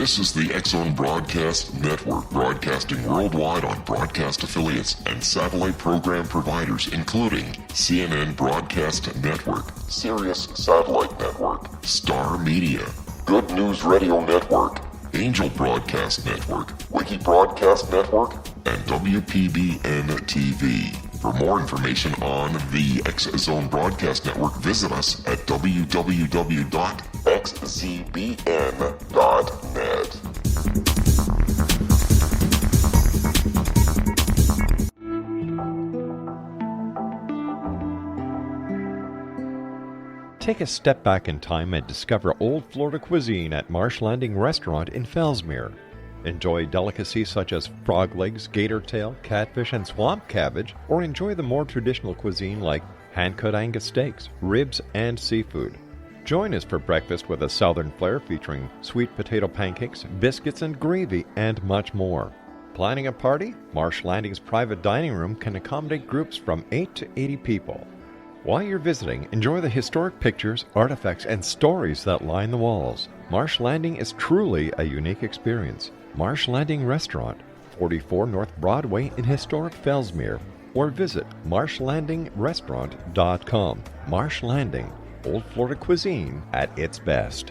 This is the X-Zone Broadcast Network, broadcasting worldwide on broadcast affiliates and satellite program providers, including CNN Broadcast Network, Sirius Satellite Network, Star Media, Good News Radio Network, Angel Broadcast Network, Wiki Broadcast Network, and WPBN TV. For more information on the X-Zone Broadcast Network, visit us at www.xzbn.net. Take a step back in time and discover old Florida cuisine at Marsh Landing Restaurant in Fellsmere. Enjoy delicacies such as frog legs, gator tail, catfish, and swamp cabbage, or enjoy the more traditional cuisine like hand-cut Angus steaks, ribs, and seafood. Join us for breakfast with a southern flair featuring sweet potato pancakes, biscuits and gravy, and much more. Planning a party? Marsh Landing's private dining room can accommodate groups from 8 to 80 people. While you're visiting, enjoy the historic pictures, artifacts, and stories that line the walls. Marsh Landing is truly a unique experience. Marsh Landing Restaurant, 44 North Broadway in historic Fellsmere, or visit marshlandingrestaurant.com. Marsh Landing, Old Florida cuisine at its best.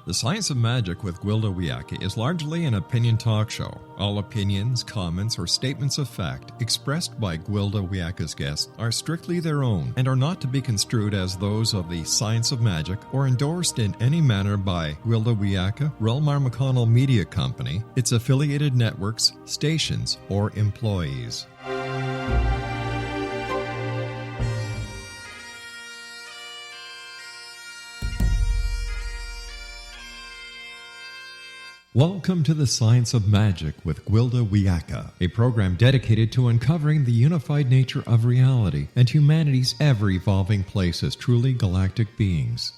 The Science of Magic with Gwilda Wiyaka is largely an opinion talk show. All opinions, comments, or statements of fact expressed by Gwilda Wiyaka's guests are strictly their own and are not to be construed as those of the Science of Magic or endorsed in any manner by Gwilda Wiyaka, REL-MAR McConnell Media Company, its affiliated networks, stations, or employees. Welcome to the Science of Magic with Gwilda Wiyaka, a program dedicated to uncovering the unified nature of reality and humanity's ever-evolving place as truly galactic beings.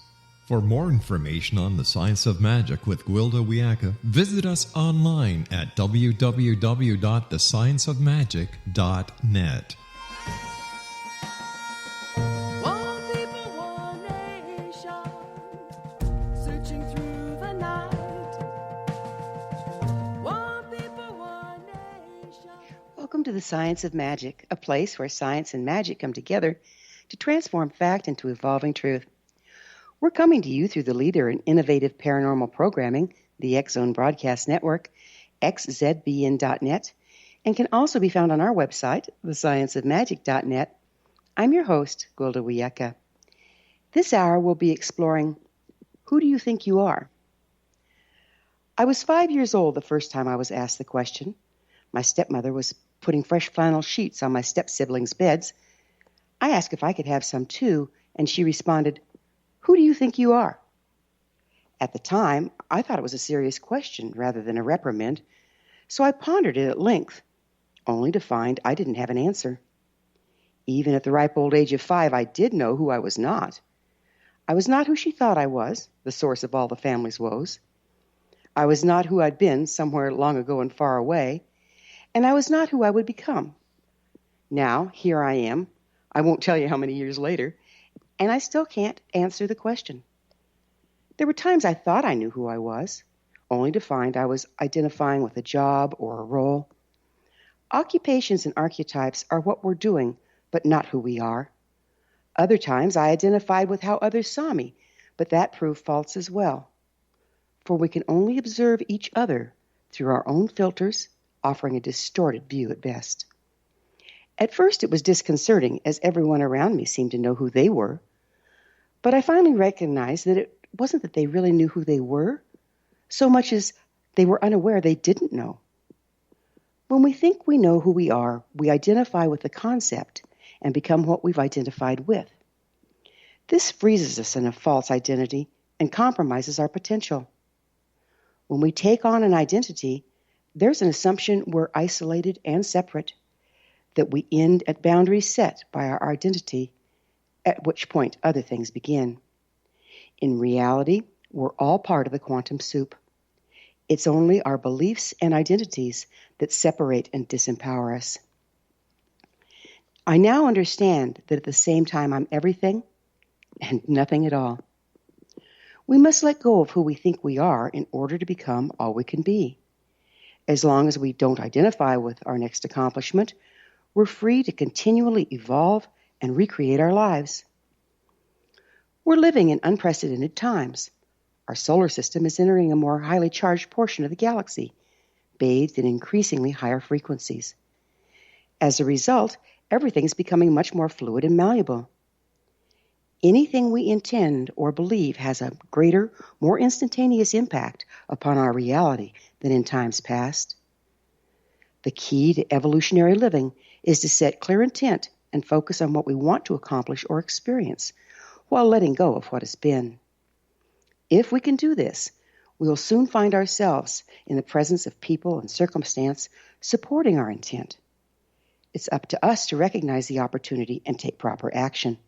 For more information on the Science of Magic with Gwilda Wiyaka, visit us online at www.thescienceofmagic.net. Welcome to the Science of Magic, a place where science and magic come together to transform fact into evolving truth. We're coming to you through the leader in innovative paranormal programming, the X-Zone Broadcast Network, xzbn.net, and can also be found on our website, thescienceofmagic.net. I'm your host, Gwilda Wiyaka. This hour we'll be exploring, who do you think you are? I was 5 years old the first time I was asked the question. My stepmother was putting fresh flannel sheets on my step-siblings' beds. I asked if I could have some too, and she responded, "Who do you think you are?" At the time, I thought it was a serious question rather than a reprimand, so I pondered it at length, only to find I didn't have an answer. Even at the ripe old age of 5, I did know who I was not. I was not who she thought I was, the source of all the family's woes. I was not who I'd been somewhere long ago and far away, and I was not who I would become. Now, here I am. I won't tell you how many years later, and I still can't answer the question. There were times I thought I knew who I was, only to find I was identifying with a job or a role. Occupations and archetypes are what we're doing, but not who we are. Other times I identified with how others saw me, but that proved false as well. For we can only observe each other through our own filters, offering a distorted view at best. At first it was disconcerting, as everyone around me seemed to know who they were. But I finally recognized that it wasn't that they really knew who they were, so much as they were unaware they didn't know. When we think we know who we are, we identify with the concept and become what we've identified with. This freezes us in a false identity and compromises our potential. When we take on an identity, there's an assumption we're isolated and separate, that we end at boundaries set by our identity, at which point other things begin. In reality, we're all part of the quantum soup. It's only our beliefs and identities that separate and disempower us. I now understand that at the same time I'm everything and nothing at all. We must let go of who we think we are in order to become all we can be. As long as we don't identify with our next accomplishment, we're free to continually evolve and recreate our lives. We're living in unprecedented times. Our solar system is entering a more highly charged portion of the galaxy, bathed in increasingly higher frequencies. As a result, everything's becoming much more fluid and malleable. Anything we intend or believe has a greater, more instantaneous impact upon our reality than in times past. The key to evolutionary living is to set clear intent and focus on what we want to accomplish or experience, while letting go of what has been. If we can do this, we will soon find ourselves in the presence of people and circumstance supporting our intent. It's up to us to recognize the opportunity and take proper action.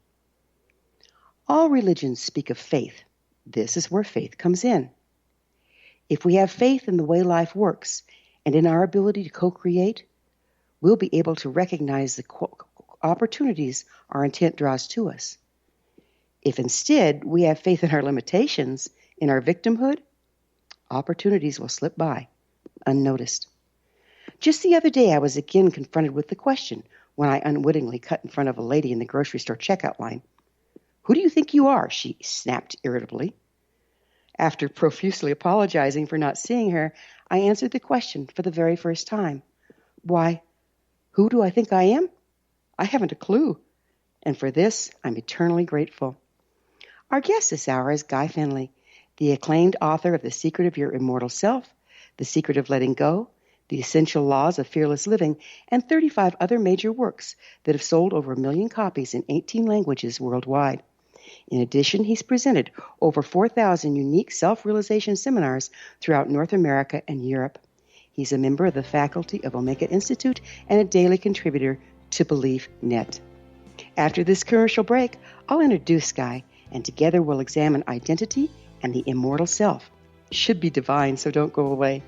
All religions speak of faith. This is where faith comes in. If we have faith in the way life works and in our ability to co-create, we'll be able to recognize the opportunities our intent draws to us. If instead we have faith in our limitations, in our victimhood, opportunities will slip by, unnoticed. Just the other day, I was again confronted with the question when I unwittingly cut in front of a lady in the grocery store checkout line. "Who do you think you are?" she snapped irritably. After profusely apologizing for not seeing her, I answered the question for the very first time. "Why, who do I think I am? I haven't a clue." And for this, I'm eternally grateful. Our guest this hour is Guy Finley, the acclaimed author of The Secret of Your Immortal Self, The Secret of Letting Go, The Essential Laws of Fearless Living, and 35 other major works that have sold over 1 million copies in 18 languages worldwide. In addition, he's presented over 4,000 unique self-realization seminars throughout North America and Europe. He's a member of the faculty of Omega Institute and a daily contributor to Beliefnet. After this commercial break, I'll introduce Guy, and together we'll examine identity and the immortal self. Should be divine, so don't go away.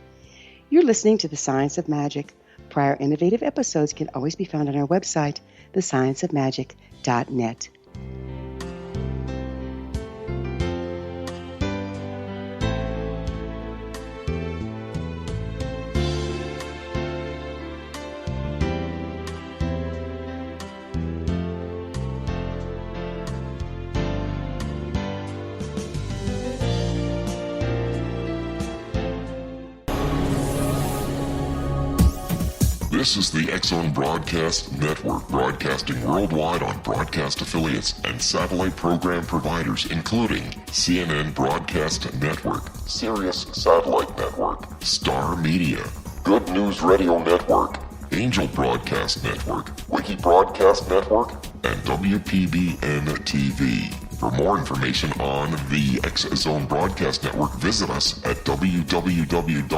You're listening to The Science of Magic. Prior innovative episodes can always be found on our website, thescienceofmagic.net. This is the X-Zone Broadcast Network, broadcasting worldwide on broadcast affiliates and satellite program providers, including CNN Broadcast Network, Sirius Satellite Network, Star Media, Good News Radio Network, Angel Broadcast Network, Wiki Broadcast Network, and WPBN TV. For more information on the X-Zone Broadcast Network, visit us at www.xzbn.net.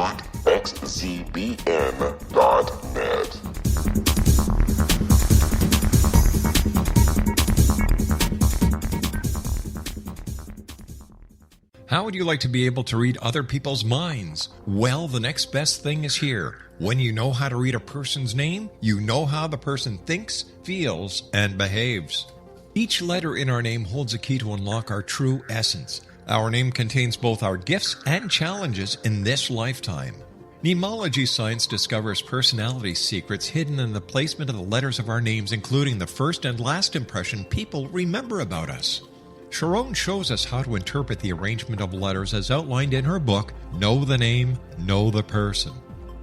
How would you like to be able to read other people's minds? Well, the next best thing is here. When you know how to read a person's name, you know how the person thinks, feels, and behaves. Each letter in our name holds a key to unlock our true essence. Our name contains both our gifts and challenges in this lifetime. Mnemology science discovers personality secrets hidden in the placement of the letters of our names, including the first and last impression people remember about us. Sharon shows us how to interpret the arrangement of letters as outlined in her book, Know the Name, Know the Person.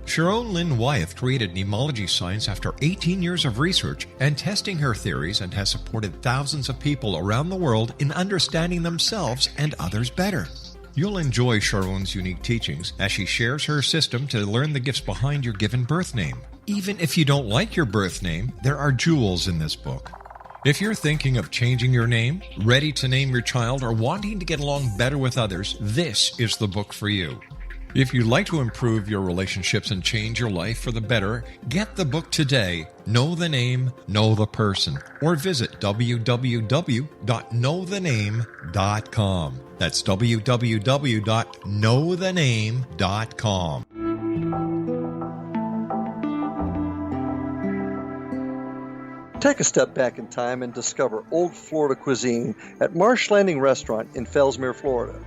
Sharon Lynn Wyeth created mnemology science after 18 years of research and testing her theories, and has supported thousands of people around the world in understanding themselves and others better. You'll enjoy Sharon's unique teachings as she shares her system to learn the gifts behind your given birth name. Even if you don't like your birth name, there are jewels in this book. If you're thinking of changing your name, ready to name your child, or wanting to get along better with others, this is the book for you. If you'd like to improve your relationships and change your life for the better, get the book today, Know the Name, Know the Person, or visit www.knowthename.com. That's www.knowthename.com. Take a step back in time and discover old Florida cuisine at Marsh Landing Restaurant in Fellsmere, Florida.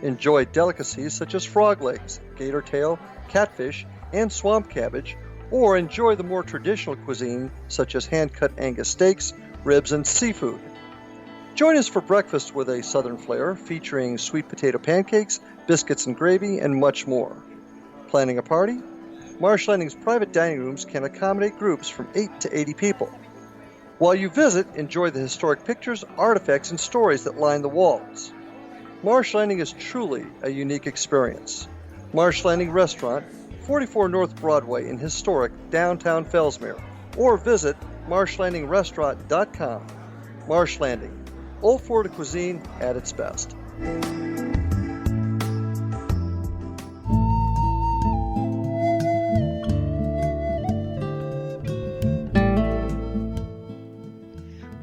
Enjoy delicacies such as frog legs, gator tail, catfish, and swamp cabbage, or enjoy the more traditional cuisine such as hand-cut Angus steaks, ribs, and seafood. Join us for breakfast with a southern flair featuring sweet potato pancakes, biscuits and gravy, and much more. Planning a party? Marsh Landing's private dining rooms can accommodate groups from 8 to 80 people. While you visit, enjoy the historic pictures, artifacts, and stories that line the walls. Marsh Landing is truly a unique experience. Marsh Landing Restaurant, 44 North Broadway in historic downtown Fellsmere, or visit marshlandingrestaurant.com. Marsh Landing, old Florida cuisine at its best.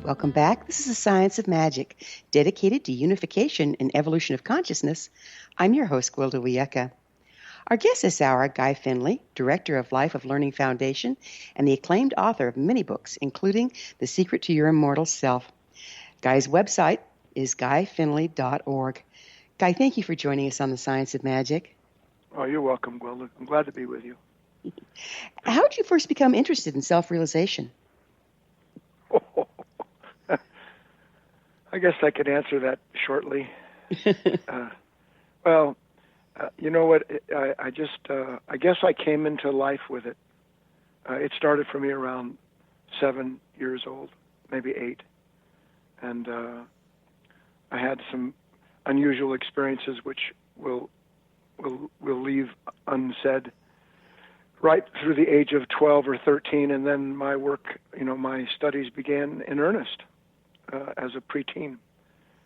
Welcome back. This is the Science of Magic, dedicated to unification and evolution of consciousness. I'm your host, Gwilda Wiyaka. Our guest this hour, Guy Finley, Director of Life of Learning Foundation and the acclaimed author of many books, including The Secret to Your Immortal Self. Guy's website is guyfinley.org. Guy, thank you for joining us on the Science of Magic. Oh, you're welcome, Gwilda. I'm glad to be with you. How did you first become interested in self-realization? I guess I could answer that shortly. You know what? I guess I came into life with it. It started for me around 7 years old, maybe 8, and I had some unusual experiences which we'll leave unsaid right through the age of 12 or 13, and then my work, my studies began in earnest. As a preteen.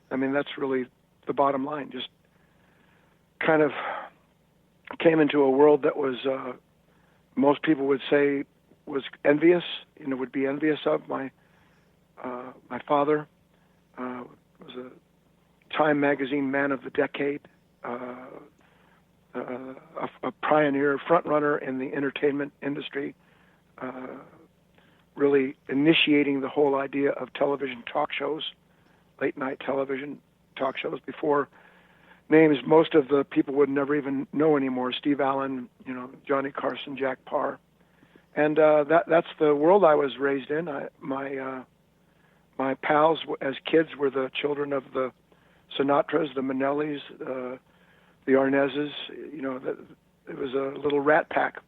I mean, that's really the bottom line. Just kind of came into a world that was, most people would say, was envious, would be envious of. My father was a Time magazine man of the decade, a pioneer, front runner in the entertainment industry, really initiating the whole idea of television talk shows, late night television talk shows, before names most of the people would never even know anymore. Steve Allen, Johnny Carson, Jack Parr. And that's the world I was raised in. My pals as kids were the children of the Sinatras, the Minnellis, the Arnezes. It was a little rat pack,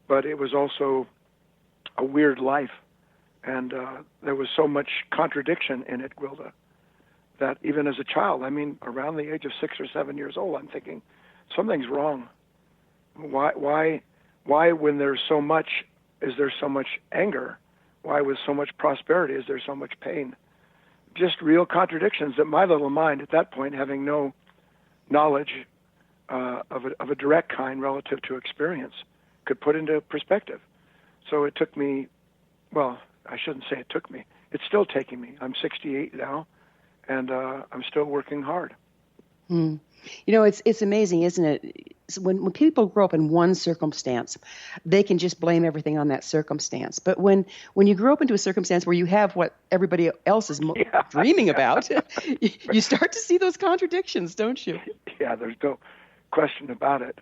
but it was also a weird life, and there was so much contradiction in it, Gwilda, that even as a child, around the age of 6 or 7 years old, I'm thinking something's wrong. Why when there's so much, is there so much anger? Why with so much prosperity is there so much pain? Just real contradictions that my little mind at that point, having no knowledge of a direct kind relative to experience, could put into perspective. So it took me, well, I shouldn't say it took me. It's still taking me. I'm 68 now, and I'm still working hard. It's amazing, isn't it? When people grow up in one circumstance, they can just blame everything on that circumstance. But when you grow up into a circumstance where you have what everybody else is dreaming about, you start to see those contradictions, don't you? Yeah, there's no question about it.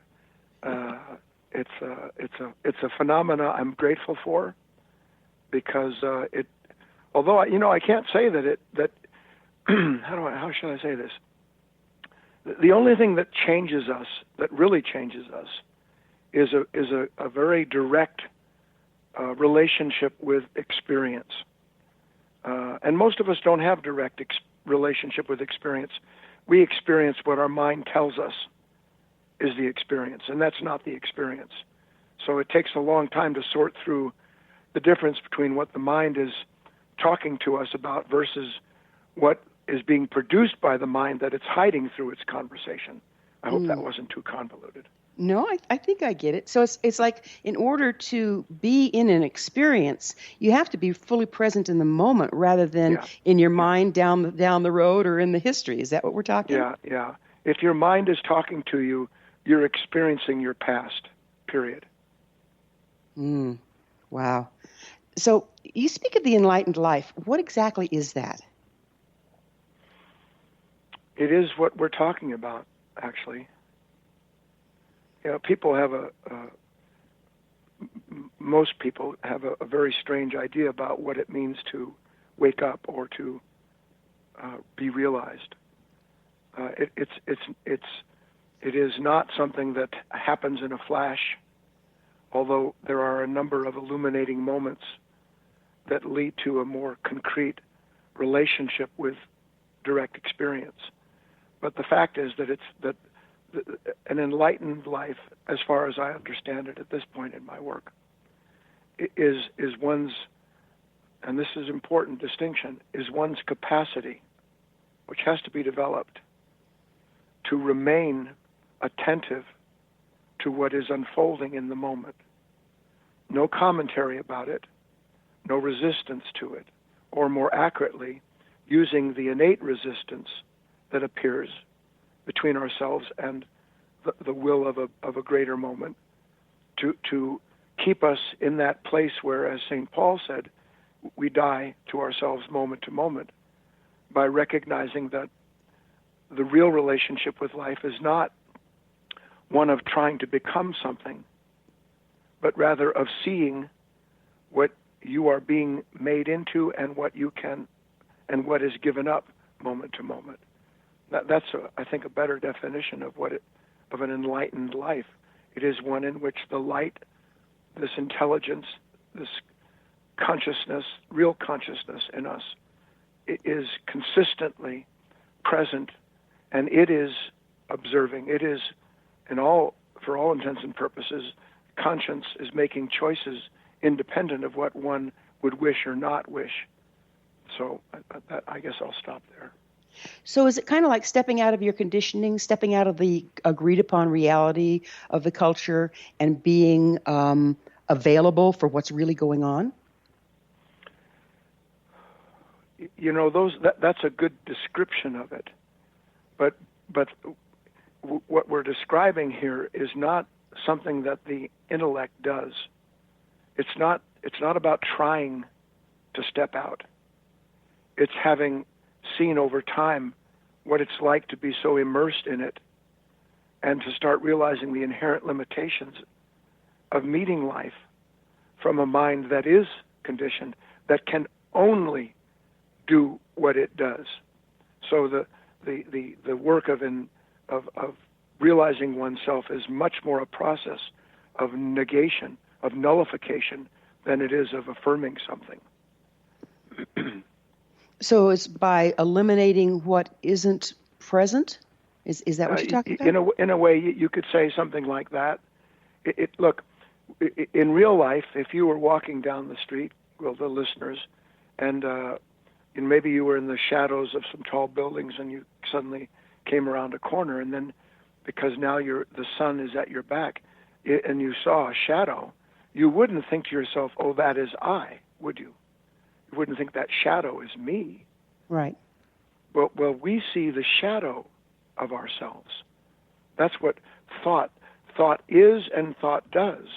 It's a phenomena I'm grateful for, because although I can't say that how should I say this? The only thing that changes us, that really changes us, is a very direct relationship with experience. And most of us don't have direct relationship with experience. We experience what our mind tells us is the experience, and that's not the experience. So it takes a long time to sort through the difference between what the mind is talking to us about versus what is being produced by the mind that it's hiding through its conversation. I hope that wasn't too convoluted. No, I think I get it. So it's like in order to be in an experience, you have to be fully present in the moment rather than in your mind down the road or in the history. Is that what we're talking? Yeah. If your mind is talking to you, you're experiencing your past, period. Wow. So you speak of the enlightened life. What exactly is that? It is what we're talking about, actually. People have most people have a very strange idea about what it means to wake up or to be realized. It is not something that happens in a flash, although there are a number of illuminating moments that lead to a more concrete relationship with direct experience. But the fact is that an enlightened life, as far as I understand it at this point in my work, is one's, and this is an important distinction, is one's capacity, which has to be developed, to remain attentive to what is unfolding in the moment. No commentary about it, no resistance to it, or more accurately, using the innate resistance that appears between ourselves and the will of a greater moment to keep us in that place where, as St. Paul said, we die to ourselves moment to moment, by recognizing that the real relationship with life is not one of trying to become something, but rather of seeing what you are being made into and what you can and what is given up moment to moment. That's, I think, a better definition of of an enlightened life. It is one in which the light, this intelligence, this consciousness, real consciousness in us, it is consistently present, and it is observing. It is, for all intents and purposes, conscience is making choices independent of what one would wish or not wish. So I guess I'll stop there. So is it kind of like stepping out of your conditioning, stepping out of the agreed-upon reality of the culture and being available for what's really going on? That's a good description of it. But what we're describing here is not something that the intellect does. It's not about trying to step out. It's having seen over time what it's like to be so immersed in it and to start realizing the inherent limitations of meeting life from a mind that is conditioned, that can only do what it does. So the work of realizing oneself is much more a process of negation, of nullification, than it is of affirming something. So it's by eliminating what isn't present? Is that what you're talking about? In a way, you could say something like that. Look, in real life, if you were walking down the street, well, the listeners, and maybe you were in the shadows of some tall buildings and you suddenly came around a corner, and then because now the sun is at your back and you saw a shadow, you wouldn't think to yourself, oh, that is I, would you? You wouldn't think that shadow is me. Right. Well, we see the shadow of ourselves. That's what thought is and thought does.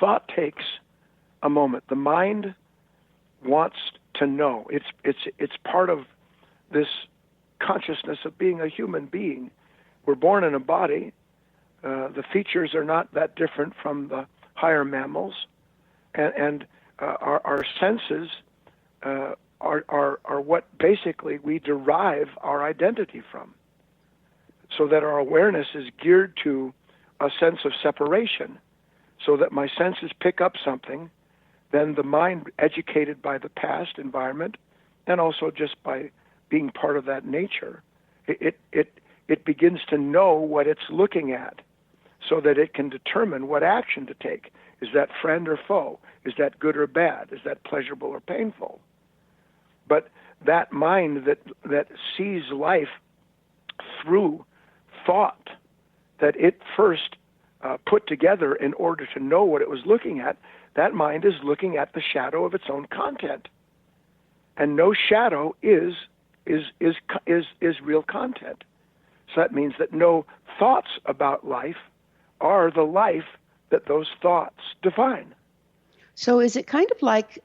Thought takes a moment. The mind wants to know. It's part of this consciousness of being a human being. We're born in a body. The features are not that different from the higher mammals, and our senses are what basically we derive our identity from, so that our awareness is geared to a sense of separation, so that my senses pick up something, then the mind, educated by the past environment and also just by being part of that nature, it begins to know what it's looking at, so that it can determine what action to take. Is that friend or foe? Is that good or bad? Is that pleasurable or painful? But that mind that sees life through thought, that it first put together in order to know what it was looking at, that mind is looking at the shadow of its own content. And no shadow is real content. So that means that no thoughts about life are the life that those thoughts define. So is it kind of like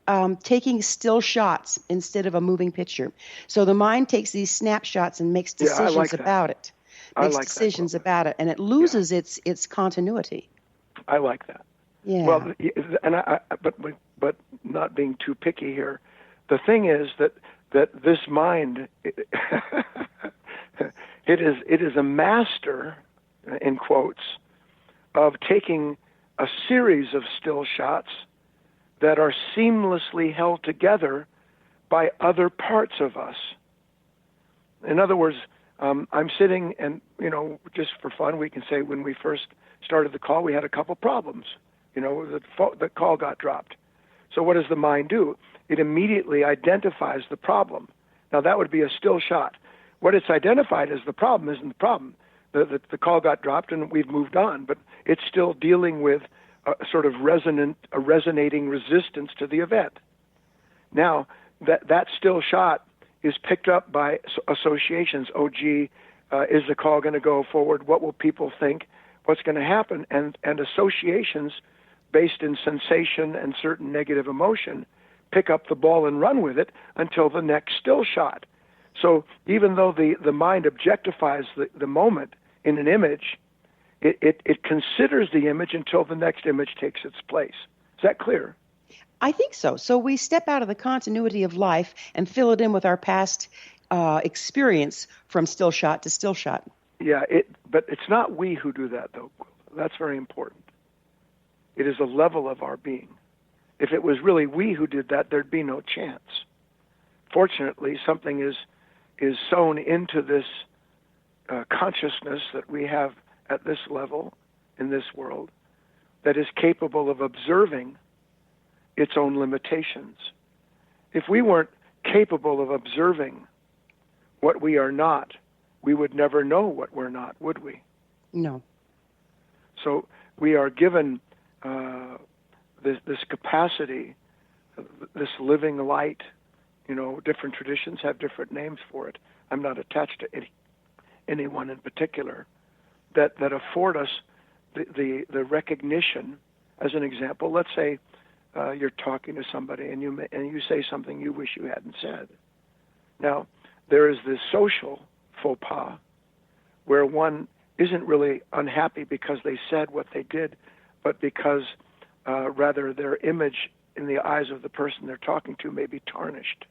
taking still shots instead of a moving picture? So the mind takes these snapshots and makes decisions about it. Makes decisions about it, and it loses its continuity. I like that. Yeah. Well, and but not being too picky here, the thing is that this mind, it is a master, in quotes, of taking a series of still shots that are seamlessly held together by other parts of us. In other words, I'm sitting and, just for fun, we can say when we first started the call, we had a couple problems. The call got dropped. So what does the mind do? It immediately identifies the problem. Now, that would be a still shot. What it's identified as the problem isn't the problem. The call got dropped and we've moved on, but it's still dealing with a sort of resonating resistance to the event. Now, that still shot is picked up by associations. Oh, gee, is the call going to go forward? What will people think? What's going to happen? And associations based in sensation and certain negative emotion pick up the ball and run with it until the next still shot. So even though the mind objectifies the moment in an image, it considers the image until the next image takes its place. Is that clear? I think so. So we step out of the continuity of life and fill it in with our past experience from still shot to still shot. Yeah, but it's not we who do that, though. That's very important. It is a level of our being. If it was really we who did that, there'd be no chance. Fortunately, something is sewn into this consciousness that we have at this level in this world that is capable of observing its own limitations. If we weren't capable of observing what we are not, we would never know what we're not, would we? No. So we are given this capacity, this living light. Different traditions have different names for it. I'm not attached to anyone in particular that afford us the recognition. As an example, let's say you're talking to somebody and you say something you wish you hadn't said. Now, there is this social faux pas where one isn't really unhappy because they said what they did, but because rather their image in the eyes of the person they're talking to may be tarnished.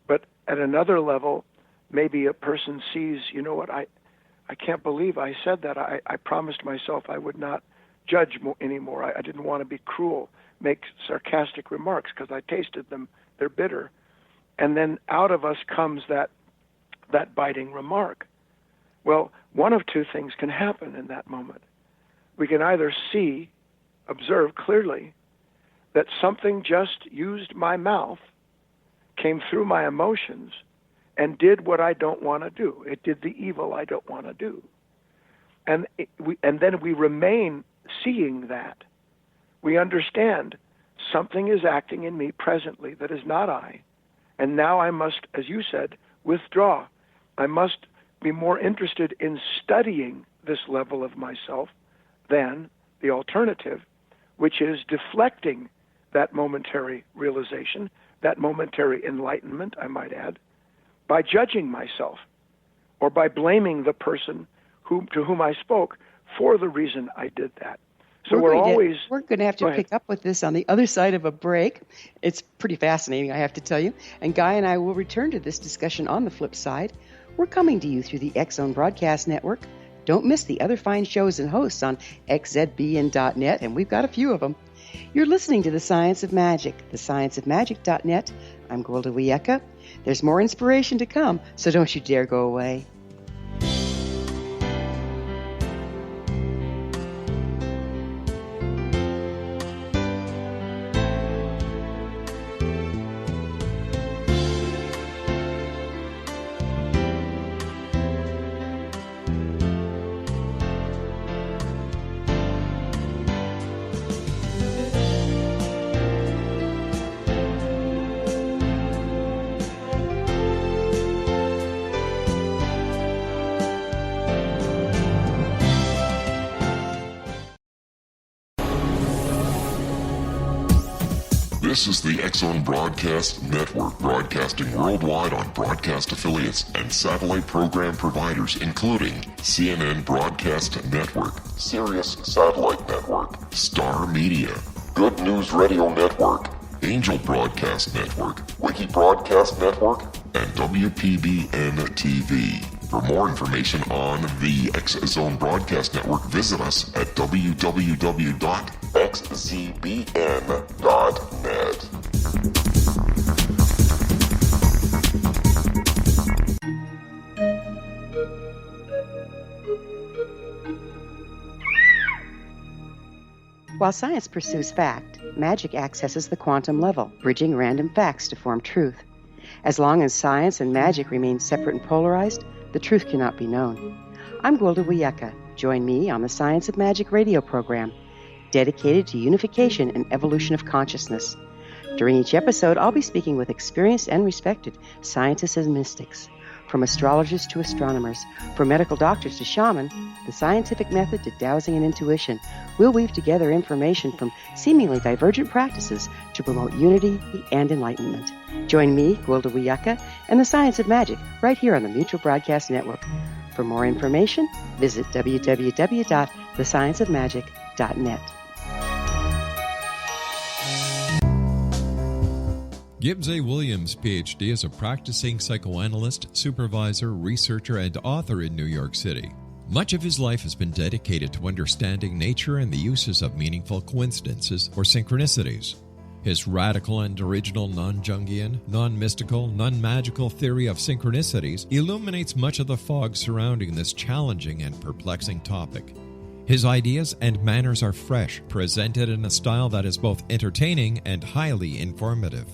But at another level, maybe a person sees, I can't believe I said that. I promised myself I would not judge anymore. I didn't want to be cruel, make sarcastic remarks because I tasted them. They're bitter. And then out of us comes that biting remark. Well, one of two things can happen in that moment. We can either observe clearly that something just used my mouth, came through my emotions, and did what I don't want to do. It did the evil I don't want to do. And then we remain seeing that. We understand something is acting in me presently that is not I. And now I must, as you said, withdraw. I must be more interested in studying this level of myself than the alternative, which is deflecting that momentary realization, that momentary enlightenment, I might add, by judging myself or by blaming the person to whom I spoke for the reason I did that. So we're going to have to pick up with this on the other side of a break. It's pretty fascinating, I have to tell you. And Guy and I will return to this discussion on the flip side. We're coming to you through the X-Zone Broadcast Network. Don't miss the other fine shows and hosts on xzbn.net, and we've got a few of them. You're listening to The Science of Magic, thescienceofmagic.net. I'm Gwilda Wiyaka. There's more inspiration to come, so don't you dare go away. This is the X-Zone Broadcast Network, broadcasting worldwide on broadcast affiliates and satellite program providers, including CNN Broadcast Network, Sirius Satellite Network, Star Media, Good News Radio Network, Angel Broadcast Network, Wiki Broadcast Network, and WPBN TV. For more information on the X-Zone Broadcast Network, visit us at www.xzbn.net. While science pursues fact, magic accesses the quantum level, bridging random facts to form truth. As long as science and magic remain separate and polarized, the truth cannot be known. I'm Gwilda Wiyaka. Join me on the Science of Magic radio program, dedicated to unification and evolution of consciousness. During each episode, I'll be speaking with experienced and respected scientists and mystics. From astrologers to astronomers, from medical doctors to shaman, the scientific method to dowsing and intuition, we'll weave together information from seemingly divergent practices to promote unity and enlightenment. Join me, Gwilda Wiyaka, and the Science of Magic right here on the Mutual Broadcast Network. For more information, visit www.thescienceofmagic.net. Gibbs A. Williams, Ph.D., is a practicing psychoanalyst, supervisor, researcher, and author in New York City. Much of his life has been dedicated to understanding nature and the uses of meaningful coincidences or synchronicities. His radical and original non-Jungian, non-mystical, non-magical theory of synchronicities illuminates much of the fog surrounding this challenging and perplexing topic. His ideas and manners are fresh, presented in a style that is both entertaining and highly informative.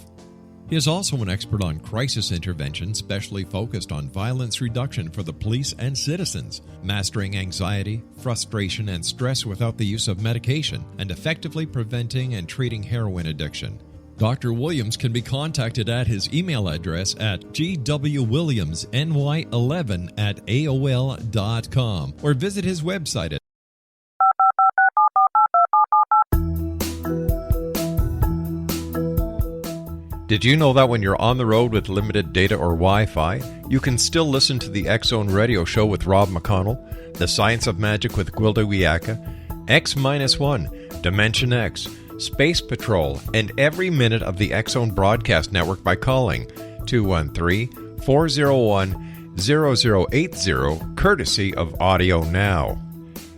He is also an expert on crisis intervention, specially focused on violence reduction for the police and citizens, mastering anxiety, frustration, and stress without the use of medication, and effectively preventing and treating heroin addiction. Dr. Williams can be contacted at his email address at gwwilliamsny11@aol.com or visit his website at Did you know that when you're on the road with limited data or Wi-Fi, you can still listen to the X-Zone Radio Show with Rob McConnell, The Science of Magic with Gwilda Wiyaka, X-1, Dimension X, Space Patrol, and every minute of the X-Zone Broadcast Network by calling 213-401-0080, courtesy of Audio Now.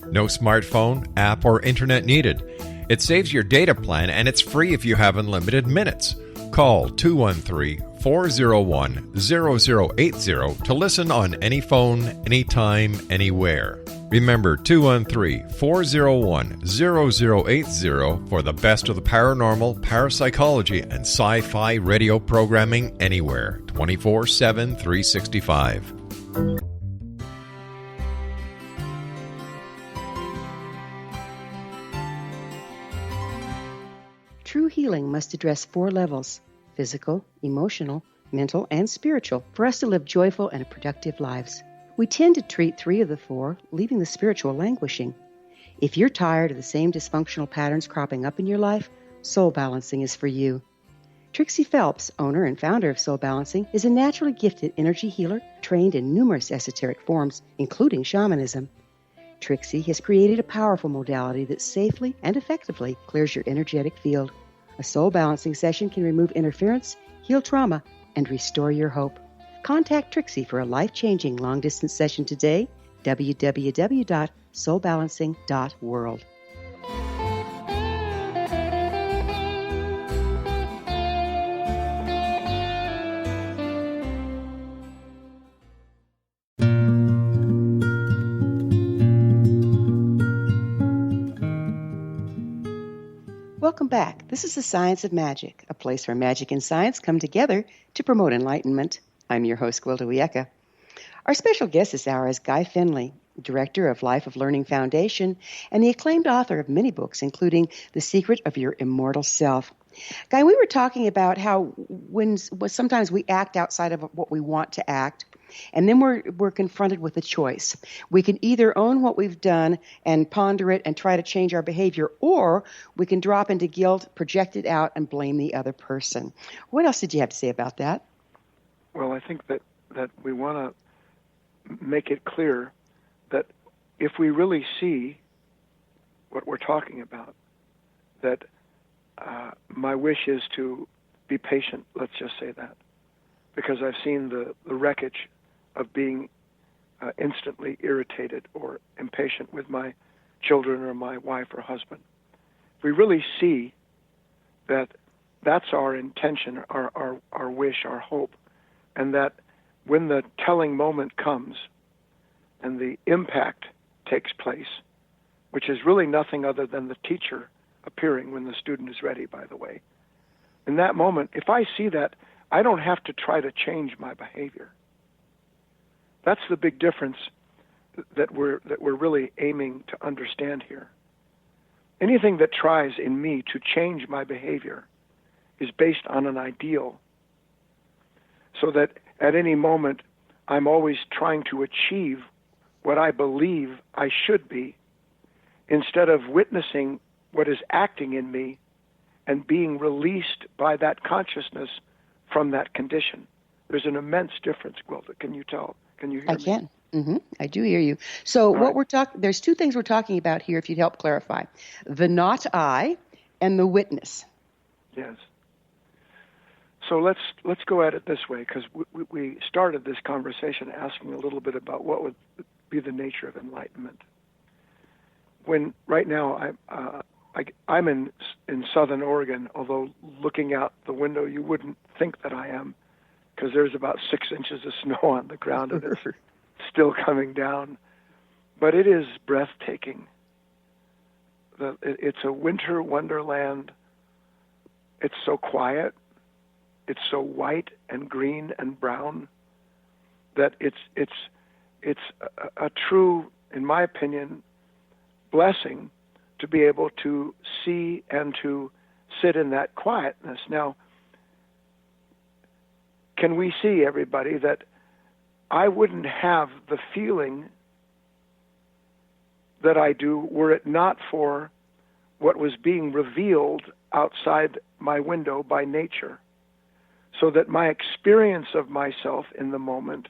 No smartphone, app, or internet needed. It saves your data plan, and it's free if you have unlimited minutes. Call 213-401-0080 to listen on any phone, anytime, anywhere. Remember 213-401-0080 for the best of the paranormal, parapsychology, and sci-fi radio programming anywhere, 24/7, 365. True healing must address 4 levels: physical, emotional, mental, and spiritual, for us to live joyful and productive lives. We tend to treat 3 of the 4, leaving the spiritual languishing. If you're tired of the same dysfunctional patterns cropping up in your life, soul balancing is for you. Trixie Phelps, owner and founder of Soul Balancing, is a naturally gifted energy healer trained in numerous esoteric forms, including shamanism. Trixie has created a powerful modality that safely and effectively clears your energetic field. A soul balancing session can remove interference, heal trauma, and restore your hope. Contact Trixie for a life-changing long-distance session today, www.soulbalancing.world. Welcome back. This is the Science of Magic, a place where magic and science come together to promote enlightenment. I'm your host, Gwilda Wiyaka. Our special guest this hour is Guy Finley, director of Life of Learning Foundation and the acclaimed author of many books, including The Secret of Your Immortal Self. Guy, we were talking about how when sometimes we act outside of what we want to act, And then we're confronted with a choice. We can either own what we've done and ponder it and try to change our behavior, or we can drop into guilt, project it out, and blame the other person. What else did you have to say about that? Well, I think that we want to make it clear that if we really see what we're talking about, that my wish is to be patient, let's just say that, because I've seen the wreckage of being instantly irritated or impatient with my children or my wife or husband. If we really see that that's our intention, our wish, our hope, and that when the telling moment comes and the impact takes place, which is really nothing other than the teacher appearing when the student is ready, by the way. In that moment, if I see that, I don't have to try to change my behavior. That's the big difference that we're really aiming to understand here. Anything that tries in me to change my behavior is based on an ideal, so that at any moment I'm always trying to achieve what I believe I should be, instead of witnessing what is acting in me and being released by that consciousness from that condition. There's an immense difference, Gwilda. Can you tell? Can you hear me? I can. Mm-hmm. I do hear you. So there's two things we're talking about here, if you'd help clarify. The not I and the witness. Yes. So let's go at it this way, because we started this conversation asking a little bit about what would be the nature of enlightenment. When right now I'm in southern Oregon, although looking out the window you wouldn't think that I am, because there's about 6 inches of snow on the ground and it's still coming down. But it is breathtaking. It's a winter wonderland. It's so quiet. It's so white and green and brown that it's a true, in my opinion, blessing to be able to see and to sit in that quietness. Now, can we see, everybody, that I wouldn't have the feeling that I do were it not for what was being revealed outside my window by nature, so that my experience of myself in the moment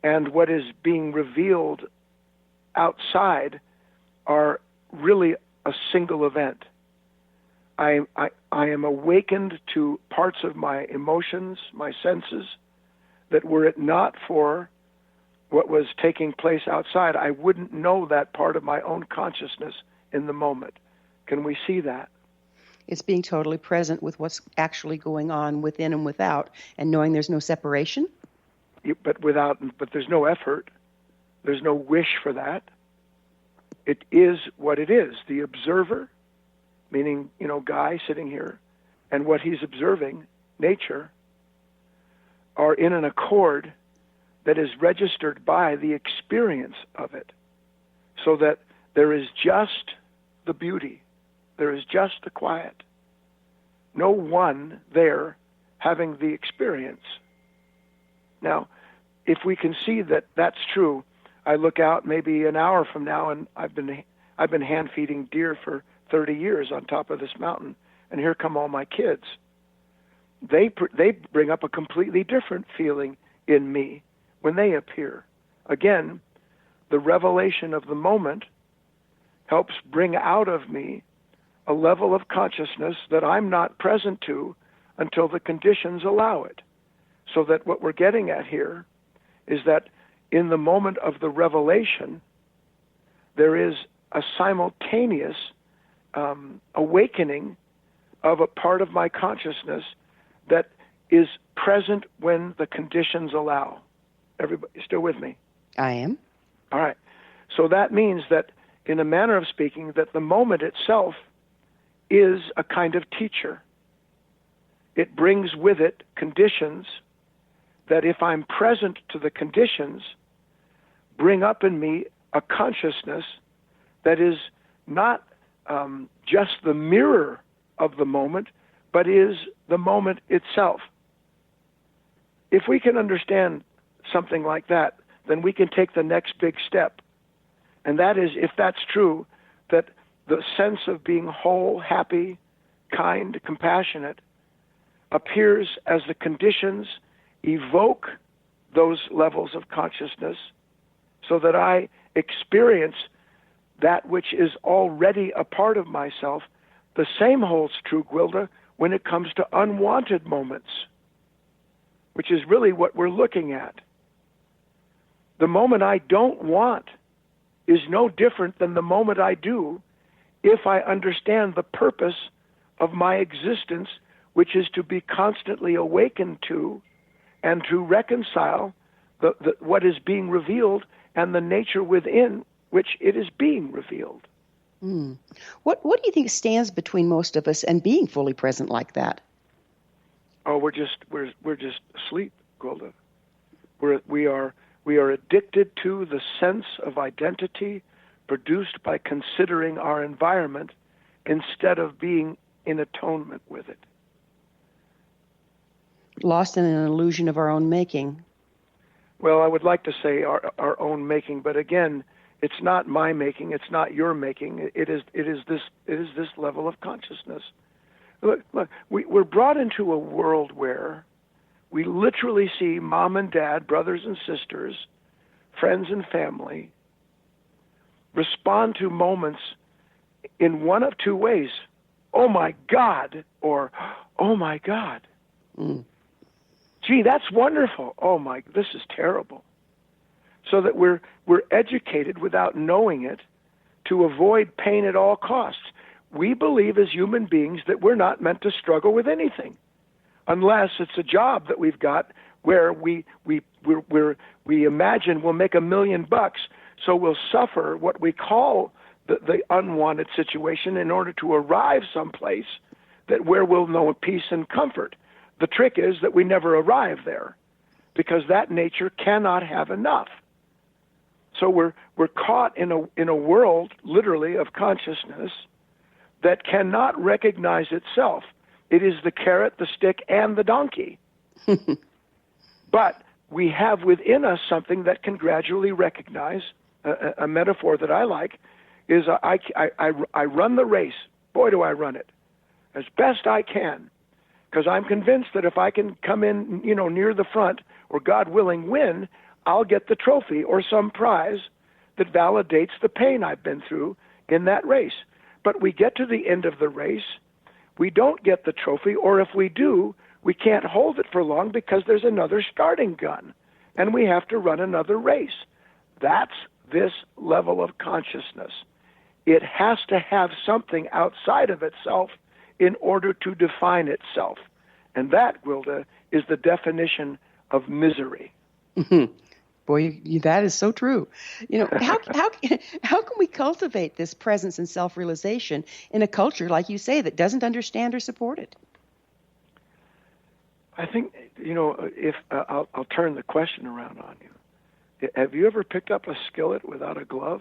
and what is being revealed outside are really a single event. I am awakened to parts of my emotions, my senses, that were it not for what was taking place outside, I wouldn't know that part of my own consciousness in the moment. Can we see that? It's being totally present with what's actually going on within and without, and knowing there's no separation. But there's no effort. There's no wish for that. It is what it is. The observer, meaning, Guy sitting here, and what he's observing, nature, are in an accord that is registered by the experience of it, so that there is just the beauty, there is just the quiet. No one there having the experience. Now, if we can see that that's true, I look out maybe an hour from now, and I've been hand feeding deer for 30 years on top of this mountain, and here come all my kids. They bring up a completely different feeling in me when they appear. Again, the revelation of the moment helps bring out of me a level of consciousness that I'm not present to until the conditions allow it. So that what we're getting at here is that in the moment of the revelation, there is a simultaneous awakening of a part of my consciousness that is present when the conditions allow. Everybody still with me? I am. All right. So that means that, in a manner of speaking, that the moment itself is a kind of teacher. It brings with it conditions that, if I'm present to the conditions, bring up in me a consciousness that is not just the mirror of the moment, but is the moment itself. If we can understand something like that, then we can take the next big step. And that is, if that's true, that the sense of being whole, happy, kind, compassionate appears as the conditions evoke those levels of consciousness so that I experience that which is already a part of myself. The same holds true, Gwilda, when it comes to unwanted moments, which is really what we're looking at. The moment I don't want is no different than the moment I do if I understand the purpose of my existence, which is to be constantly awakened to and to reconcile what is being revealed and the nature within which it is being revealed. Mm. What do you think stands between most of us and being fully present like that? Oh, we're just asleep, Gwilda. We are addicted to the sense of identity produced by considering our environment instead of being in atonement with it. Lost in an illusion of our own making. Well, I would like to say our own making, but again, it's not my making. It's not your making. It is this level of consciousness. Look, we're brought into a world where we literally see mom and dad, brothers and sisters, friends and family respond to moments in one of two ways: "Oh my God," or "Oh my God." Mm. Gee, that's wonderful. Oh my, this is terrible. So that we're educated without knowing it to avoid pain at all costs. We believe as human beings that we're not meant to struggle with anything, unless it's a job that we've got where we imagine we'll make $1 million, so we'll suffer what we call the unwanted situation in order to arrive someplace where we'll know peace and comfort. The trick is that we never arrive there, because that nature cannot have enough. So we're caught in a world, literally, of consciousness that cannot recognize itself. It is the carrot, the stick, and the donkey. But we have within us something that can gradually recognize. A metaphor that I like is I run the race. Boy, do I run it as best I can, because I'm convinced that if I can come in, near the front, or God willing, win, I'll get the trophy or some prize that validates the pain I've been through in that race. But we get to the end of the race, we don't get the trophy, or if we do, we can't hold it for long because there's another starting gun, and we have to run another race. That's this level of consciousness. It has to have something outside of itself in order to define itself. And that, Gwilda, is the definition of misery. Mm-hmm. Boy, that is so true. How can we cultivate this presence and self-realization in a culture, like you say, that doesn't understand or support it? I think, if I'll turn the question around on you. Have you ever picked up a skillet without a glove?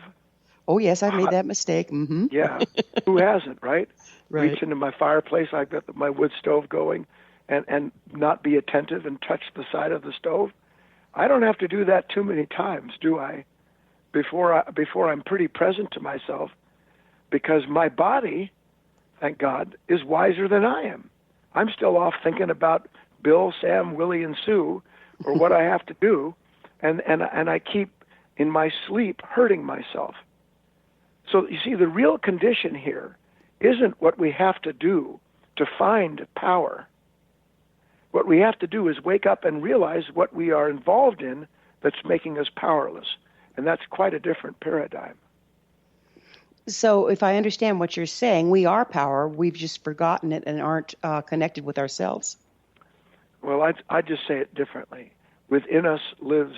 Oh, yes, I've made that mistake. Mm-hmm. Yeah. Who hasn't, right? Right. Reach into my fireplace, I've got my wood stove going, and not be attentive and touch the side of the stove. I don't have to do that too many times, do I? Before I'm pretty present to myself, because my body, thank God, is wiser than I am. I'm still off thinking about Bill, Sam, Willie, and Sue, or what I have to do, and I keep in my sleep hurting myself. So you see, the real condition here isn't what we have to do to find power. What we have to do is wake up and realize what we are involved in that's making us powerless. And that's quite a different paradigm. So if I understand what you're saying, we are power. We've just forgotten it and aren't connected with ourselves. Well, I'd just say it differently. Within us lives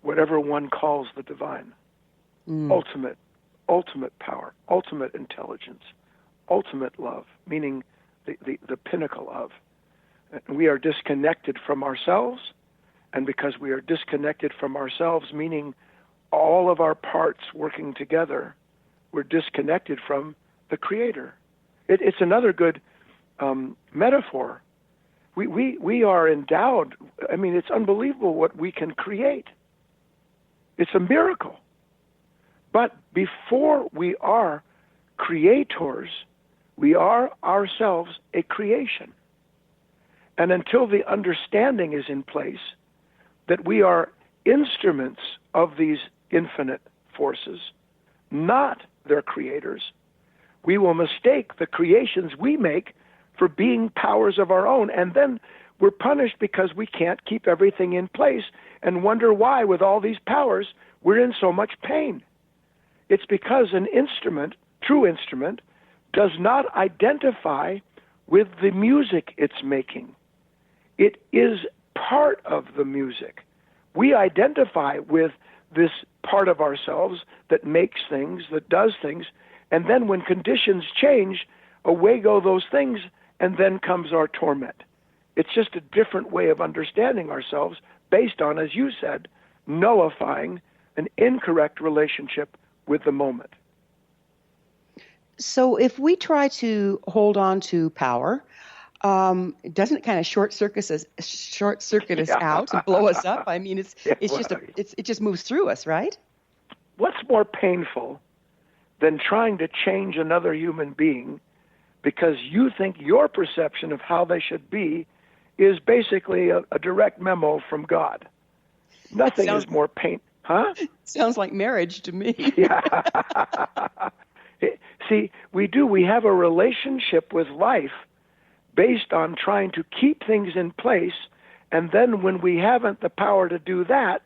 whatever one calls the divine. Ultimate power, ultimate intelligence, ultimate love, meaning the pinnacle of. We are disconnected from ourselves, and because we are disconnected from ourselves, meaning all of our parts working together, we're disconnected from the Creator. It's another good metaphor. We are endowed. I mean, it's unbelievable what we can create. It's a miracle. But before we are creators, we are ourselves a creation. And until the understanding is in place that we are instruments of these infinite forces, not their creators, we will mistake the creations we make for being powers of our own. And then we're punished because we can't keep everything in place and wonder why, with all these powers, we're in so much pain. It's because an instrument, true instrument, does not identify with the music it's making. It is part of the music. We identify with this part of ourselves that makes things, that does things, and then when conditions change, away go those things, and then comes our torment. It's just a different way of understanding ourselves based on, as you said, nullifying an incorrect relationship with the moment. So if we try to hold on to power, doesn't it kind of short circuit us out and blow us up? I mean, it just moves through us, right? What's more painful than trying to change another human being because you think your perception of how they should be is basically a direct memo from God? Nothing is more Huh? Sounds like marriage to me. Yeah. See, we have a relationship with life based on trying to keep things in place, and then when we haven't the power to do that,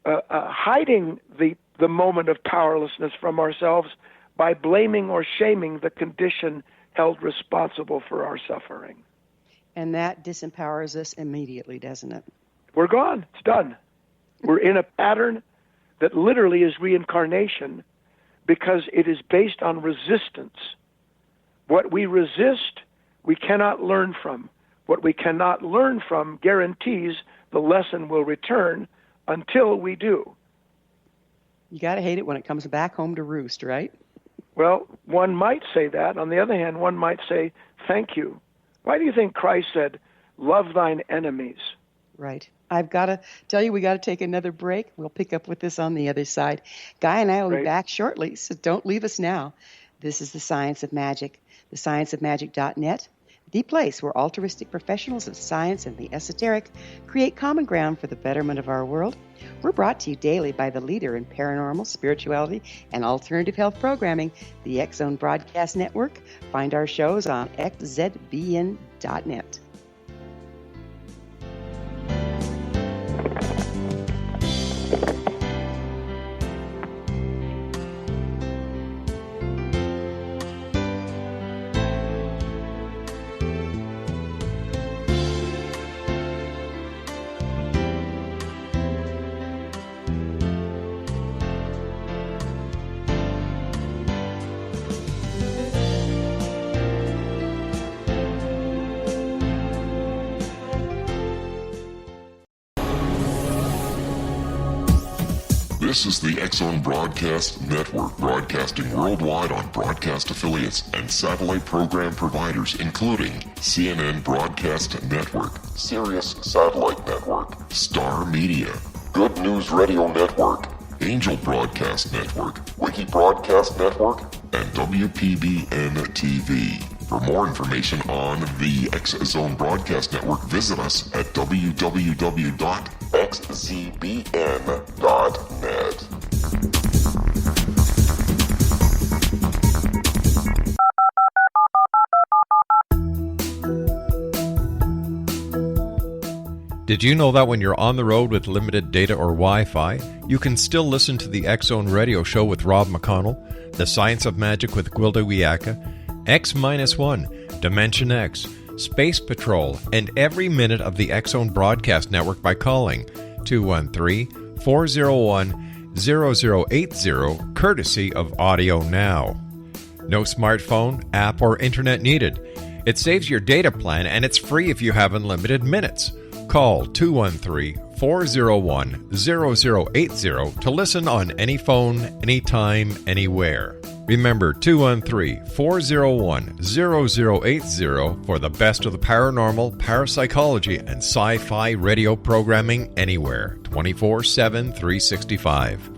hiding the moment of powerlessness from ourselves by blaming or shaming the condition held responsible for our suffering. And that disempowers us immediately, doesn't it? We're gone. It's done. We're in a pattern that literally is reincarnation because it is based on resistance. What we resist, we cannot learn from. What we cannot learn from guarantees the lesson will return until we do. You got to hate it when it comes back home to roost, right? Well, one might say that. On the other hand, one might say, thank you. Why do you think Christ said, love thine enemies? Right. I've got to tell you, we got to take another break. We'll pick up with this on the other side. Guy and I will be back shortly, so don't leave us now. This is The Science of Magic, thescienceofmagic.net, the place where altruistic professionals of science and the esoteric create common ground for the betterment of our world. We're brought to you daily by the leader in paranormal, spirituality, and alternative health programming, the X Zone Broadcast Network. Find our shows on xzbn.net. This is the X Zone Broadcast Network, broadcasting worldwide on broadcast affiliates and satellite program providers, including CNN Broadcast Network, Sirius Satellite Network, Star Media, Good News Radio Network, Angel Broadcast Network, Wiki Broadcast Network, and WPBN TV. For more information on the X Zone Broadcast Network, visit us at www.xzbn.net. Did you know that when you're on the road with limited data or Wi-Fi, you can still listen to the X Zone Radio Show with Rob McConnell, The Science of Magic with Gwilda Wiyaka, X-1, Dimension X, Space Patrol, and every minute of the X Zone Broadcast Network by calling 213-401-0080, courtesy of Audio Now. No smartphone, app, or internet needed. It saves your data plan, and it's free if you have unlimited minutes. Call 213-401-0080 to listen on any phone, anytime, anywhere. Remember 213-401-0080 for the best of the paranormal, parapsychology, and sci-fi radio programming anywhere, 24/7, 365.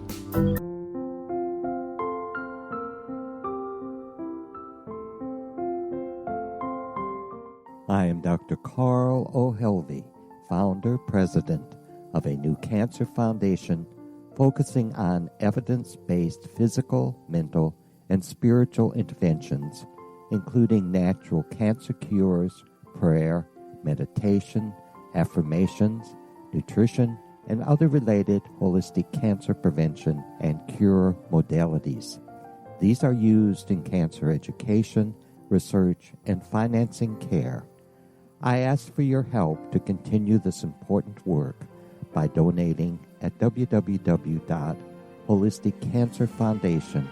I am Dr. Carl O'Helvey, founder, president of a new cancer foundation focusing on evidence-based physical, mental, and spiritual interventions, including natural cancer cures, prayer, meditation, affirmations, nutrition, and other related holistic cancer prevention and cure modalities. These are used in cancer education, research, and financing care. I ask for your help to continue this important work by donating at www.holisticcancerfoundation.com.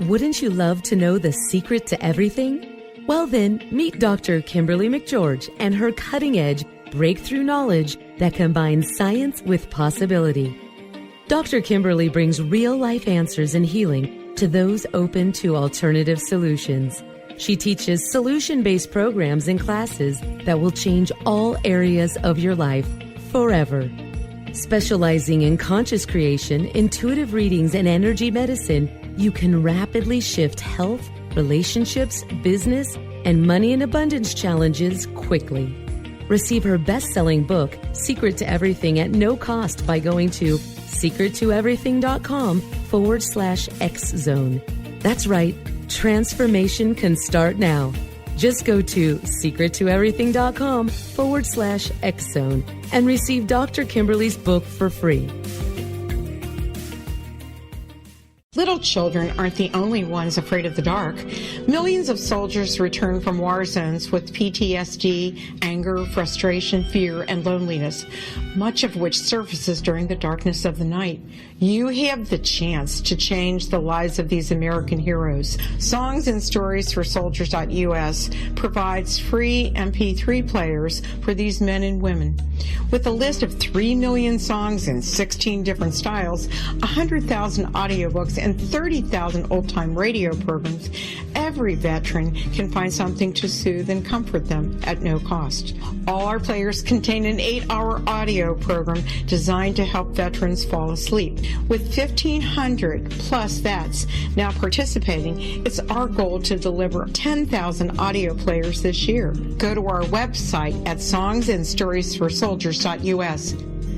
Wouldn't you love to know the secret to everything? Well then, meet Dr. Kimberly McGeorge and her cutting-edge breakthrough knowledge that combines science with possibility. Dr. Kimberly brings real-life answers and healing to those open to alternative solutions. She teaches solution-based programs and classes that will change all areas of your life forever. Specializing in conscious creation, intuitive readings, and energy medicine, you can rapidly shift health, relationships, business, and money and abundance challenges quickly. Receive her best-selling book, Secret to Everything, at no cost by going to secrettoeverything.com/X-Zone. That's right, transformation can start now. Just go to secrettoeverything.com/X-Zone and receive Dr. Kimberly's book for free. Little children aren't the only ones afraid of the dark. Millions of soldiers return from war zones with PTSD, anger, frustration, fear, and loneliness, much of which surfaces during the darkness of the night. You have the chance to change the lives of these American heroes. Songs and Stories for Soldiers.us provides free MP3 players for these men and women. With a list of 3 million songs in 16 different styles, 100,000 audiobooks, and 30,000 old-time radio programs, every veteran can find something to soothe and comfort them at no cost. All our players contain an 8-hour audio program designed to help veterans fall asleep. With 1,500 plus vets now participating, it's our goal to deliver 10,000 audio players this year. Go to our website at songsandstoriesforsoldiers.us.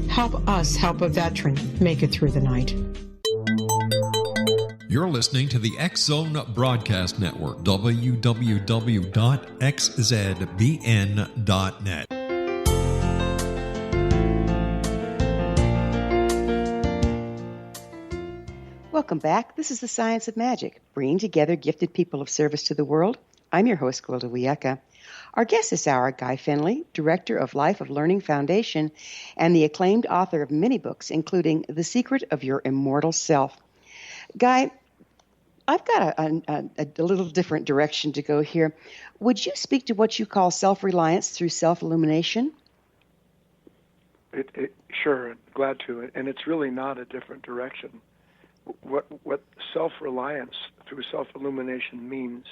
Help us help a veteran make it through the night. You're listening to the X-Zone Broadcast Network, www.xzbn.net. Welcome back. This is The Science of Magic, bringing together gifted people of service to the world. I'm your host, Gwilda Wiyaka. Our guest this hour, Guy Finley, Director of Life of Learning Foundation and the acclaimed author of many books, including The Secret of Your Immortal Self. Guy, I've got a little different direction to go here. Would you speak to what you call self-reliance through self-illumination? Sure, glad to. And it's really not a different direction. What self-reliance through self-illumination means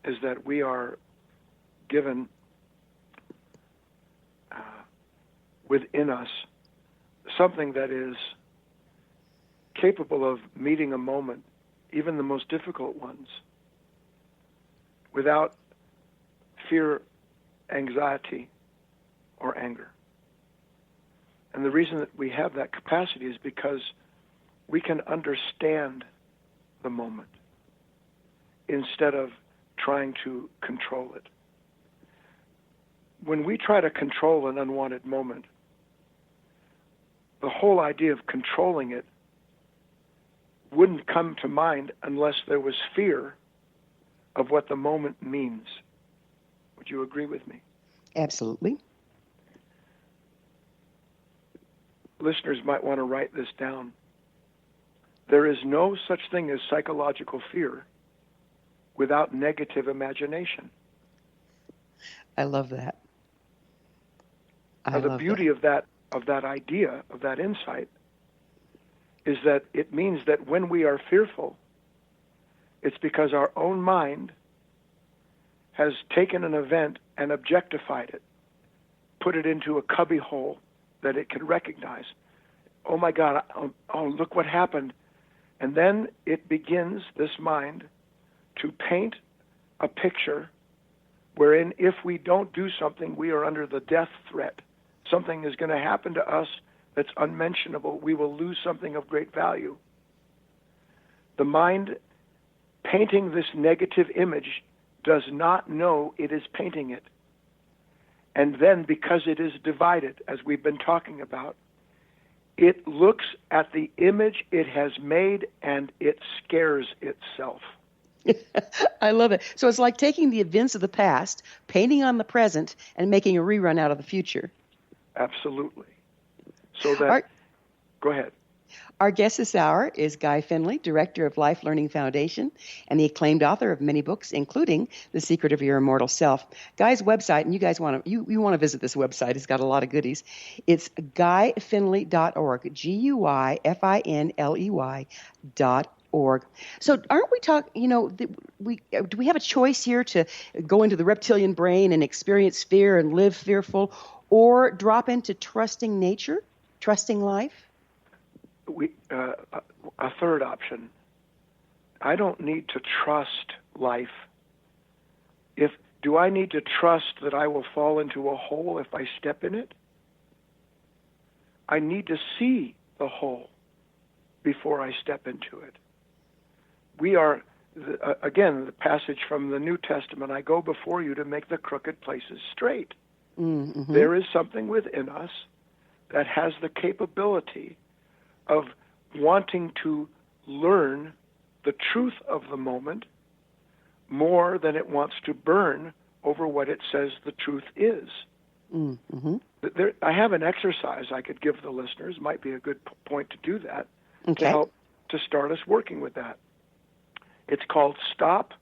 is that we are given within us something that is capable of meeting a moment, even the most difficult ones, without fear, anxiety, or anger. And the reason that we have that capacity is because we can understand the moment instead of trying to control it. When we try to control an unwanted moment, the whole idea of controlling it wouldn't come to mind unless there was fear of what the moment means. Would you agree with me? Absolutely. Listeners might want to write this down. There is no such thing as psychological fear without negative imagination. I love that. I the love beauty of that idea, of that insight, is that it means that when we are fearful, it's because our own mind has taken an event and objectified it, put it into a cubbyhole that it can recognize. Oh my God, oh, look what happened. And then it begins, this mind, to paint a picture wherein if we don't do something, we are under the death threat. Something is going to happen to us that's unmentionable. We will lose something of great value. The mind painting this negative image does not know it is painting it. And then, because it is divided, as we've been talking about, it looks at the image it has made and it scares itself. I love it. So it's like taking the events of the past, painting on the present, and making a rerun out of the future. Absolutely. So that, go ahead. Our guest this hour is Guy Finley, Director of Life Learning Foundation and the acclaimed author of many books, including The Secret of Your Immortal Self. Guy's website, and you guys want to you want to visit this website. It's got a lot of goodies. It's guyfinley.org, GUYFINLEY.org. So aren't we talking, do we have a choice here to go into the reptilian brain and experience fear and live fearful, or drop into trusting nature, trusting life? A third option. I don't need to trust life. Do I need to trust that I will fall into a hole if I step in it? I need to see the hole before I step into it. We are, again, the passage from the New Testament, I go before you to make the crooked places straight. Mm-hmm. There is something within us that has the capability of wanting to learn the truth of the moment more than it wants to burn over what it says the truth is. Mm-hmm. I have an exercise I could give the listeners, might be a good point to do that, to help to start us working with that. It's called Stop,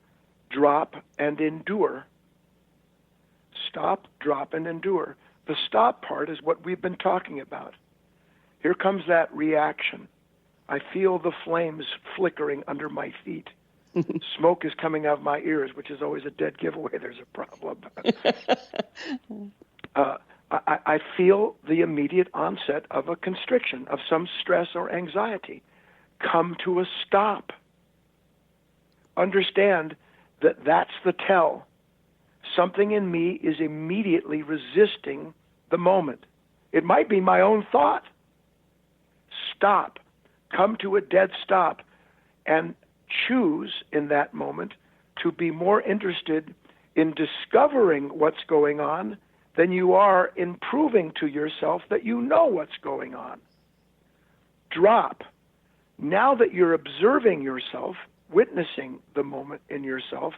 Drop, and Endure. Stop, drop, and endure. The stop part is what we've been talking about. Here comes that reaction. I feel the flames flickering under my feet. Smoke is coming out of my ears, which is always a dead giveaway. There's a problem. I feel the immediate onset of a constriction, of some stress or anxiety. Come to a stop. Understand that that's the tell. Something in me is immediately resisting the moment. It might be my own thought. Stop. Come to a dead stop and choose in that moment to be more interested in discovering what's going on than you are in proving to yourself that you know what's going on. Drop. Now that you're observing yourself, witnessing the moment in yourself,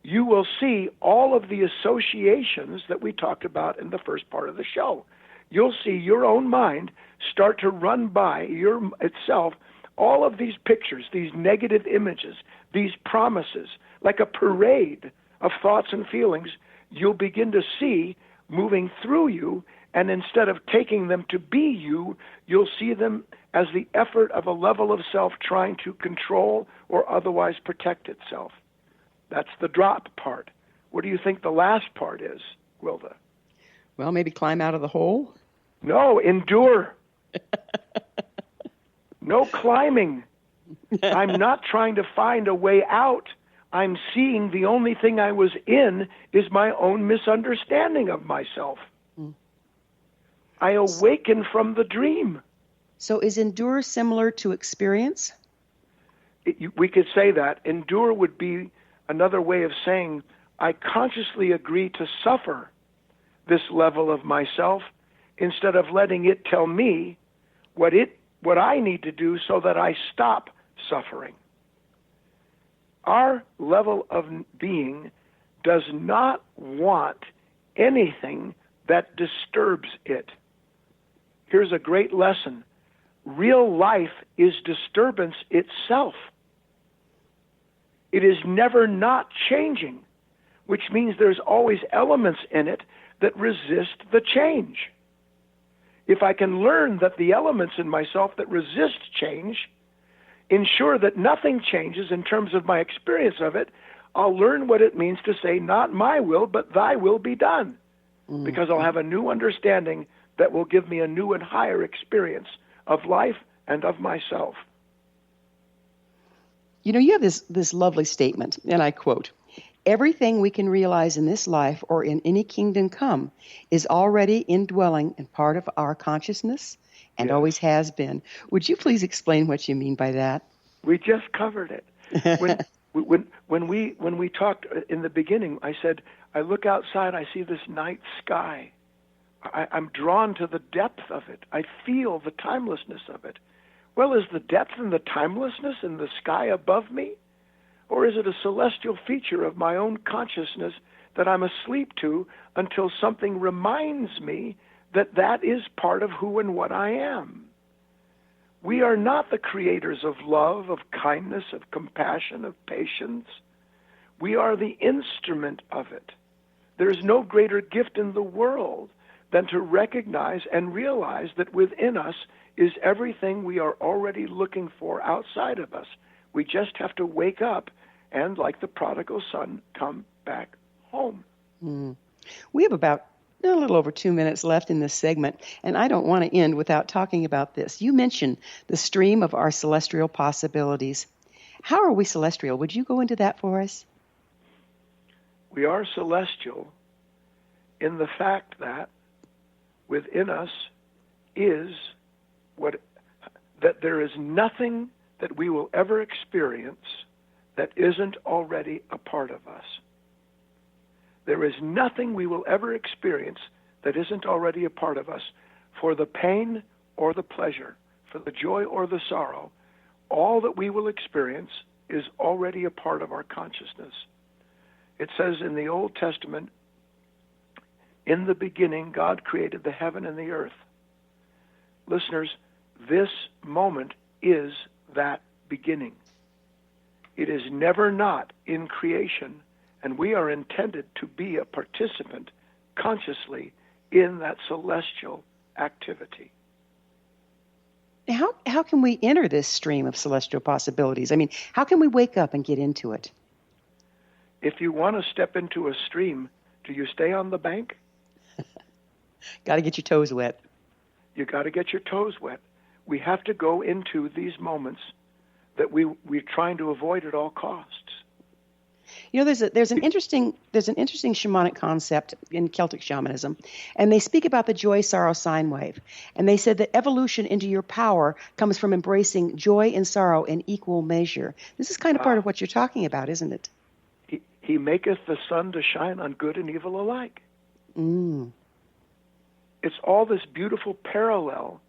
you will see all of the associations that we talked about in the first part of the show. You'll see your own mind start to run by itself all of these pictures, these negative images, these promises, like a parade of thoughts and feelings you'll begin to see moving through you, and instead of taking them to be you, you'll see them as the effort of a level of self trying to control or otherwise protect itself. That's the drop part. What do you think the last part is, Gwilda? Well, maybe climb out of the hole? No, endure. No climbing. I'm not trying to find a way out. I'm seeing the only thing I was in is my own misunderstanding of myself. I awaken from the dream. So is endure similar to experience? We could say that. Endure would be another way of saying I consciously agree to suffer this level of myself instead of letting it tell me what I need to do so that I stop suffering. Our level of being does not want anything that disturbs it. Here's a great lesson. Real life is disturbance itself. It is never not changing, which means there's always elements in it that resist the change. if I can learn that the elements in myself that resist change ensure that nothing changes in terms of my experience of it, I'll learn what it means to say, not my will, but thy will be done. Because I'll have a new understanding that will give me a new and higher experience of life and of myself. You know, you have this lovely statement, and I quote, "Everything we can realize in this life or in any kingdom come is already indwelling and part of our consciousness and always has been." Would you please explain what you mean by that? We just covered it. When we talked in the beginning, I said, I look outside, I see this night sky. I'm drawn to the depth of it. I feel the timelessness of it. Well, is the depth and the timelessness in the sky above me? Or is it a celestial feature of my own consciousness that I'm asleep to until something reminds me that that is part of who and what I am? We are not the creators of love, of kindness, of compassion, of patience. We are the instrument of it. There is no greater gift in the world than to recognize and realize that within us is everything we are already looking for outside of us. We just have to wake up and, like the prodigal son, come back home. We have about a little over 2 minutes left in this segment, and I don't want to end without talking about this. You mentioned the stream of our celestial possibilities. How are we celestial? Would you go into that for us? We are celestial in the fact that within us is that there is nothing that we will ever experience that isn't already a part of us. There is nothing we will ever experience that isn't already a part of us, for the pain or the pleasure, for the joy or the sorrow. All that we will experience is already a part of our consciousness. It says in the Old Testament, in the beginning, God created the heaven and the earth. Listeners, this moment is that beginning. It is never not in creation, and we are intended to be a participant consciously in that celestial activity. How can we enter this stream of celestial possibilities? I mean, how can we wake up and get into it? If you want to step into a stream, do you stay on the bank? Got to get your toes wet. You got to get your toes wet. We have to go into these moments that we're trying to avoid at all costs. You know, there's an interesting shamanic concept in Celtic shamanism, and they speak about the joy, sorrow, sine wave. And they said that evolution into your power comes from embracing joy and sorrow in equal measure. This is kind of part of what you're talking about, isn't it? He maketh the sun to shine on good and evil alike. It's all this beautiful parallel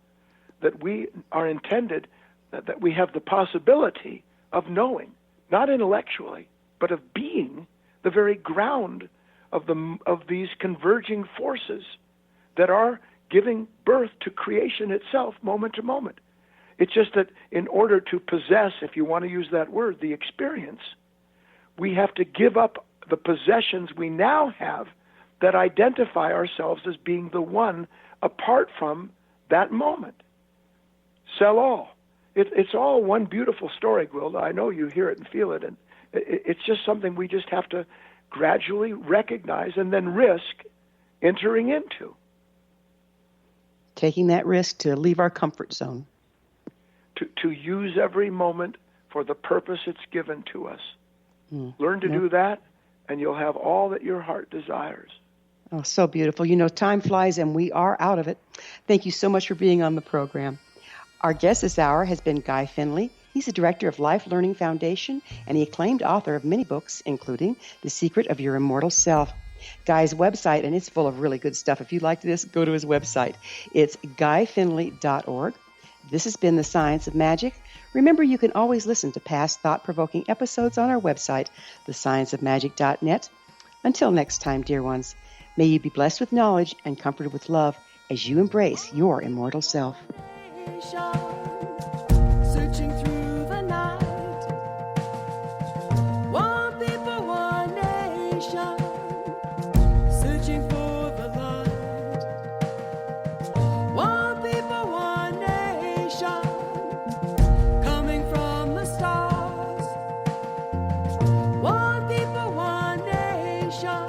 that we are intended, that we have the possibility of knowing, not intellectually, but of being the very ground of these converging forces that are giving birth to creation itself moment to moment. It's just that in order to possess, if you want to use that word, the experience, we have to give up the possessions we now have that identify ourselves as being the one apart from that moment. Sell all. It's all one beautiful story, Gwilda. I know you hear it and feel it, and it's just something we just have to gradually recognize and then risk entering into. Taking that risk to leave our comfort zone. To use every moment for the purpose it's given to us. Learn to do that, and you'll have all that your heart desires. Oh, so beautiful. You know, time flies, and we are out of it. Thank you so much for being on the program. Our guest this hour has been Guy Finley. He's the director of Life Learning Foundation and the acclaimed author of many books, including The Secret of Your Immortal Self. Guy's website, and it's full of really good stuff. If you like this, go to his website. It's guyfinley.org. This has been The Science of Magic. Remember, you can always listen to past thought-provoking episodes on our website, thescienceofmagic.net. Until next time, dear ones, may you be blessed with knowledge and comforted with love as you embrace your immortal self. Searching through the night, one people, one nation, searching for the light. One nation.